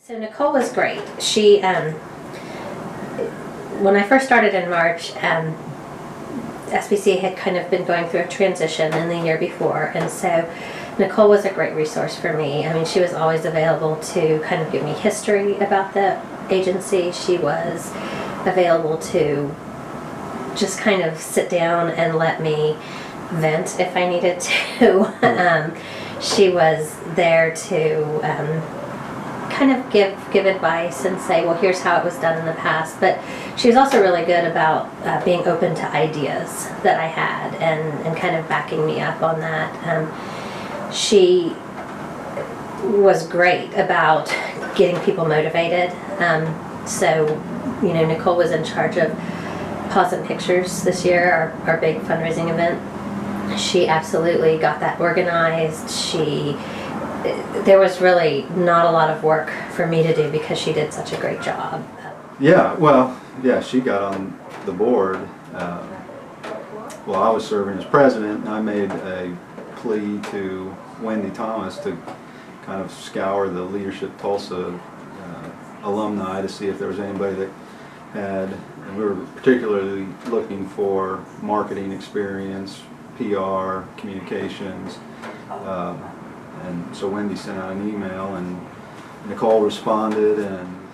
So Nicole was great. She, when I first started in March, SPCA had kind of been going through a transition in the year before, and so Nicole was a great resource for me. I mean, she was always available to kind of give me history about the agency. She was available to just kind of sit down and let me vent if I needed to. She was there to kind of give advice and say, well, here's how it was done in the past. But she was also really good about being open to ideas that I had and kind of backing me up on that. She was great about getting people motivated. So, you know, Nicole was in charge of Pause and Pictures this year, our big fundraising event. She absolutely got that organized. There was really not a lot of work for me to do because she did such a great job. Yeah, well, yeah, she got on the board. While I was serving as president, I made a plea to Wendy Thomas to kind of scour the Leadership Tulsa alumni to see if there was anybody that had, and we were particularly looking for marketing experience, PR, communications. And so Wendy sent out an email and Nicole responded, and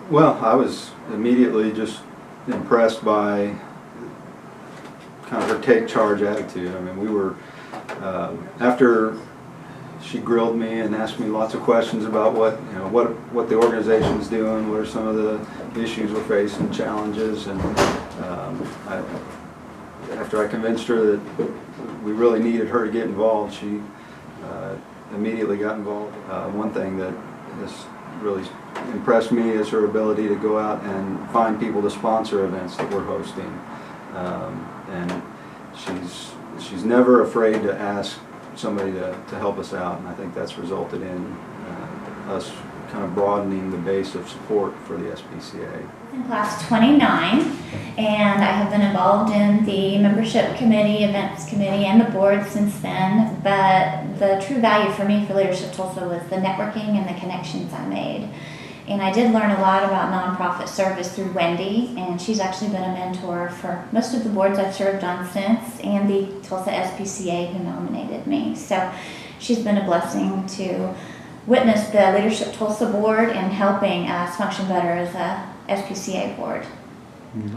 well, I was immediately just impressed by kind of her take charge attitude. I mean, we were, after she grilled me and asked me lots of questions about what the organization's doing, what are some of the issues we're facing, challenges, and after I convinced her that we really needed her to get involved, she immediately got involved. One thing that has really impressed me is her ability to go out and find people to sponsor events that we're hosting, and she's never afraid to ask somebody to help us out, and I think that's resulted in us kind of broadening the base of support for the SPCA. In class 29, and I have been involved in the membership committee, events committee, and the board since then, but the true value for me for Leadership Tulsa was the networking and the connections I made. And I did learn a lot about nonprofit service through Wendy, and she's actually been a mentor for most of the boards I've served on since, and the Tulsa SPCA who nominated me. So she's been a blessing to witness the Leadership Tulsa board and helping us function better as a SPCA board.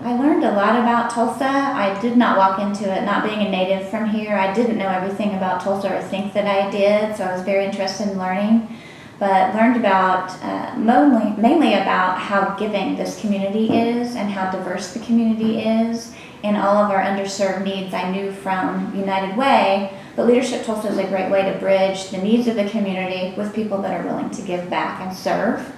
I learned a lot about Tulsa. I did not walk into it not being a native from here. I didn't know everything about Tulsa or think that I did, so I was very interested in learning. But learned about mainly about how giving this community is and how diverse the community is, and all of our underserved needs I knew from United Way. But Leadership Tulsa is a great way to bridge the needs of the community with people that are willing to give back and serve.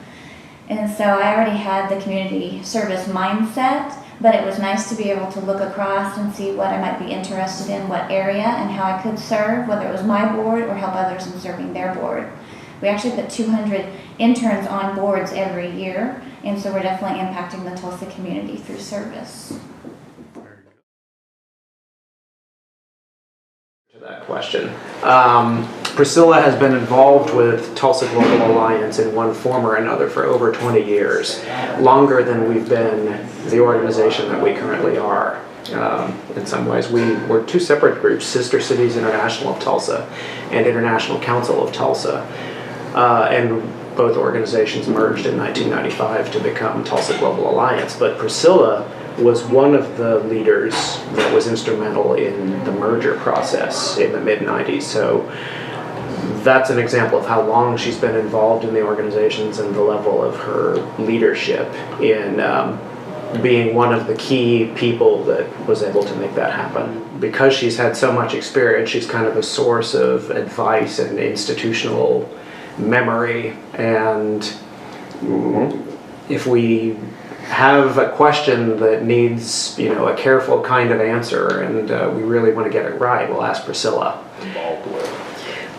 And so I already had the community service mindset, but it was nice to be able to look across and see what I might be interested in, what area, and how I could serve, whether it was my board or help others in serving their board. We actually put 200 interns on boards every year, and so we're definitely impacting the Tulsa community through service. To that question. Priscilla has been involved with Tulsa Global Alliance in one form or another for over 20 years, longer than we've been the organization that we currently are. In some ways, we were two separate groups, Sister Cities International of Tulsa and International Council of Tulsa, and both organizations merged in 1995 to become Tulsa Global Alliance. But Priscilla was one of the leaders that was instrumental in the merger process in the mid-90s. So that's an example of how long she's been involved in the organizations and the level of her leadership in being one of the key people that was able to make that happen. Because she's had so much experience, she's kind of a source of advice and institutional memory, and if we have a question that needs, a careful kind of answer, and we really want to get it right, we'll ask Priscilla.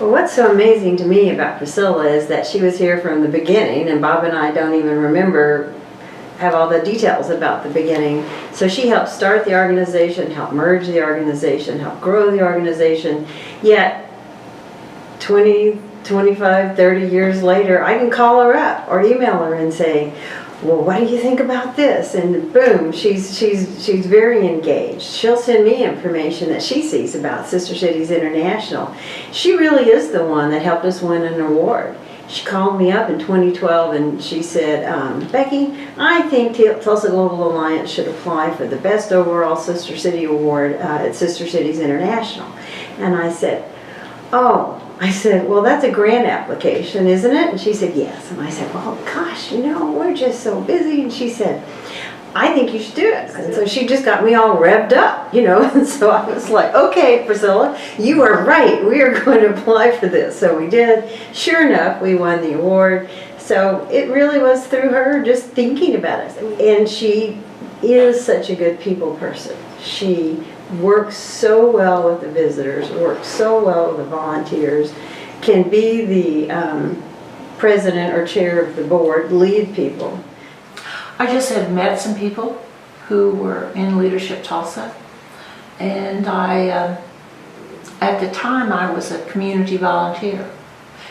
Well, what's so amazing to me about Priscilla is that she was here from the beginning, and Bob and I don't even have all the details about the beginning. So she helped start the organization, helped merge the organization, helped grow the organization, yet 20 25, 30 years later, I can call her up or email her and say, well, what do you think about this? And boom, she's very engaged. She'll send me information that she sees about Sister Cities International. She really is the one that helped us win an award. She called me up in 2012 and she said, Becky, I think Tulsa Global Alliance should apply for the Best Overall Sister City Award at Sister Cities International. And I said, oh. I said, well, that's a grant application, isn't it? And she said, yes. And I said, well, gosh, you know, we're just so busy. And she said, I think you should do it. And so she just got me all revved up, you know. And so I was like, okay, Priscilla, you are right. We are going to apply for this. So we did. Sure enough, we won the award. So it really was through her just thinking about it. And she is such a good people person. She works so well with the visitors, works so well with the volunteers, can be the president or chair of the board, lead people. I just had met some people who were in Leadership Tulsa, and at the time I was a community volunteer,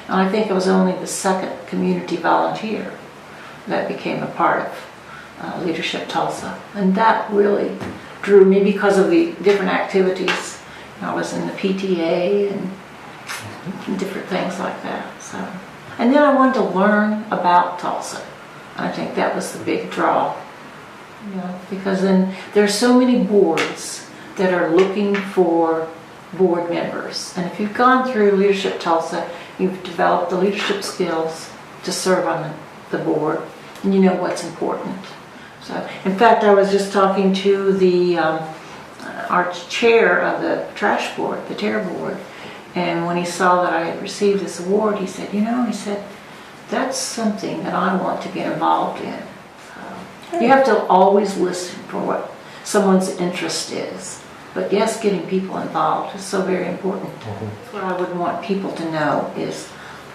and I think I was only the second community volunteer that became a part of Leadership Tulsa, and that really drew me because of the different activities. I was in the PTA and different things like that. So, and then I wanted to learn about Tulsa. I think that was the big draw, you know, because then there's so many boards that are looking for board members. And if you've gone through Leadership Tulsa, you've developed the leadership skills to serve on the board, and you know what's important. So, in fact, I was just talking to the our chair of the trash board, the tear board, and when he saw that I had received this award, he said, you know, he said, that's something that I want to get involved in. You have to always listen for what someone's interest is. But yes, getting people involved is so very important. What I would want people to know is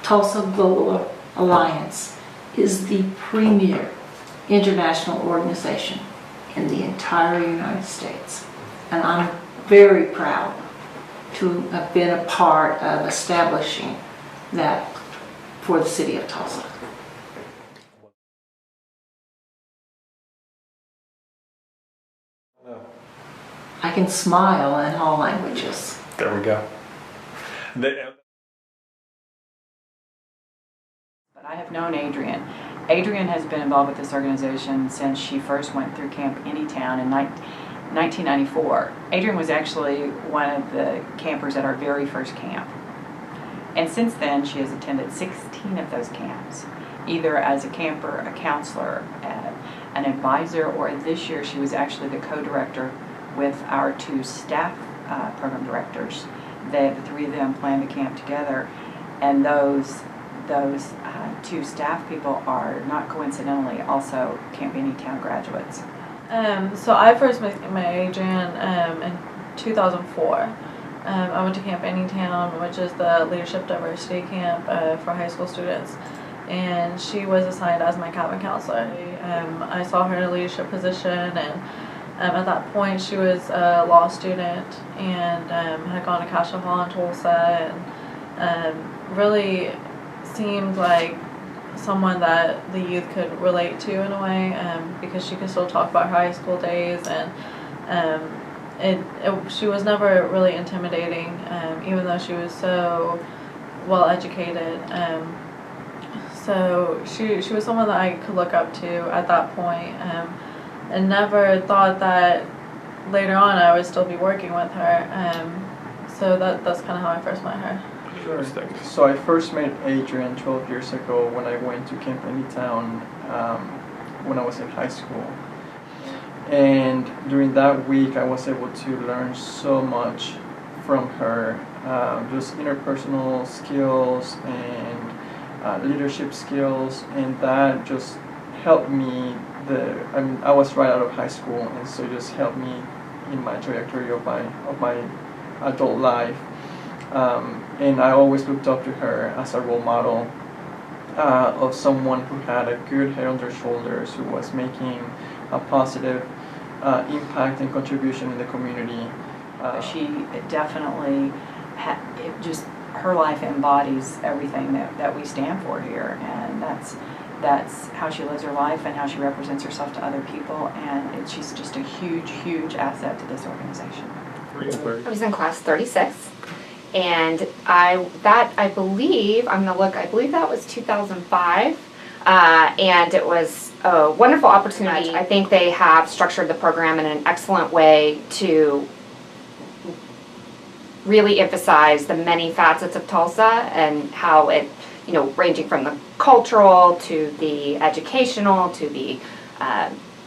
Tulsa Global Alliance is the premier international organization in the entire United States. And I'm very proud to have been a part of establishing that for the city of Tulsa. I can smile in all languages. There we go. But I have known Adrienne. Adrienne has been involved with this organization since she first went through Camp Anytown in 1994. Adrienne was actually one of the campers at our very first camp. And since then, she has attended 16 of those camps, either as a camper, a counselor, an advisor, or this year she was actually the co-director with our two staff program directors. The three of them planned the camp together, and those two staff people are not coincidentally also Camp Anytown graduates. So I first met Adrienne in 2004. I went to Camp Anytown, which is the Leadership Diversity Camp for high school students, and she was assigned as my cabin counselor. I saw her in a leadership position, and at that point she was a law student and had gone to Castle Hall in Tulsa, and really seemed like someone that the youth could relate to in a way, because she could still talk about her high school days, and she was never really intimidating, even though she was so well educated. So she was someone that I could look up to at that point, and never thought that later on I would still be working with her. So that's kind of how I first met her. Sure. So I first met Adrienne 12 years ago when I went to Camp Anytown when I was in high school. And during that week I was able to learn so much from her, just interpersonal skills and leadership skills, and that just helped me. I was right out of high school, and so it just helped me in my trajectory of my adult life. And I always looked up to her as a role model of someone who had a good head on their shoulders, who was making a positive impact and contribution in the community. She definitely her life embodies everything that we stand for here, and that's how she lives her life and how she represents herself to other people, and she's just a huge asset to this organization. I was in class 36, and I believe that was 2005, and it was a wonderful opportunity. I think they have structured the program in an excellent way to really emphasize the many facets of Tulsa and how it, ranging from the cultural to the educational to the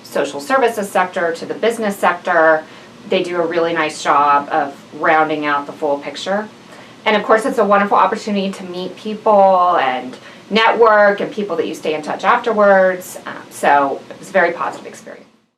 social services sector to the business sector. They do a really nice job of rounding out the full picture. And of course, it's a wonderful opportunity to meet people and network and people that you stay in touch afterwards. So it was a very positive experience.